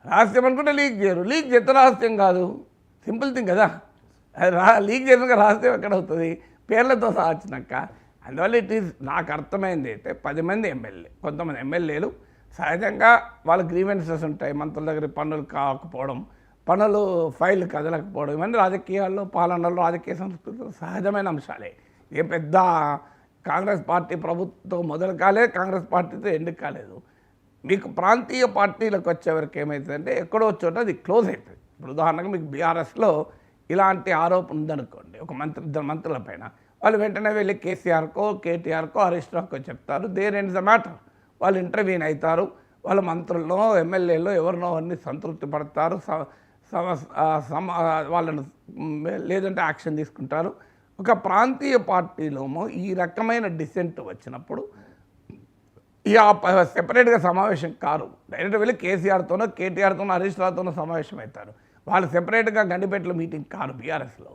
రహస్యం అనుకుంటే లీక్ చేయరు, లీక్ చేస్తే రహస్యం కాదు, సింపుల్ థింగ్ కదా. అది లీక్ చేసినాక రహస్యం ఎక్కడ అవుతుంది, పేర్లతో సహా వచ్చినాక. అందువల్ల ఇట్ ఈజ్ నాకు అర్థమైంది అయితే 10 మంది ఎమ్మెల్యే, కొంతమంది ఎమ్మెల్యేలు సహజంగా వాళ్ళ గ్రీవెన్సెస్ ఉంటాయి, మంత్రుల దగ్గర పనులు కాకపోవడం, పనులు ఫైల్ కదలకపోవడం, ఇవన్నీ రాజకీయాల్లో పాలనలో రాజకీయ సంస్కృతిలో సహజమైన అంశాలే. ఏ పెద్ద కాంగ్రెస్ పార్టీ ప్రభుత్వం మొదలు కాలేదు, కాంగ్రెస్ పార్టీతో ఎండ్ కాలేదు. మీకు ప్రాంతీయ పార్టీలకు వచ్చేవరకు ఏమవుతుందంటే ఎక్కడో చోట అది క్లోజ్ అవుతుంది. ఇప్పుడు ఉదాహరణకు మీకు బీఆర్ఎస్లో ఇలాంటి ఆరోపణ ఉందనుకోండి, ఒక మంత్రి 2 మంత్రుల పైన, వాళ్ళు వెంటనే వెళ్ళి కేసీఆర్కో కేటీఆర్కో హరీష్ రావుకో చెప్తారు, దేర్ ఎండ్స్ ద మ్యాటర్. వాళ్ళు ఇంటర్వ్యూన్ అవుతారు, వాళ్ళ మంత్రుల్లో ఎమ్మెల్యేలో ఎవరినో అన్ని సంతృప్తి పడతారు, వాళ్ళను లేదంటే యాక్షన్ తీసుకుంటారు. ఒక ప్రాంతీయ పార్టీలోమో ఈ రకమైన డిసెంట్ వచ్చినప్పుడు ఇక సెపరేట్గా సమావేశం కారు, డైరెక్ట్ వెళ్ళి కేసీఆర్తోనో కేటీఆర్తోనో హరీష్ రావుతోనో సమావేశం అవుతారు. వాళ్ళు సెపరేట్గా గండిపేటలో మీటింగ్ కారు బీఆర్ఎస్లో.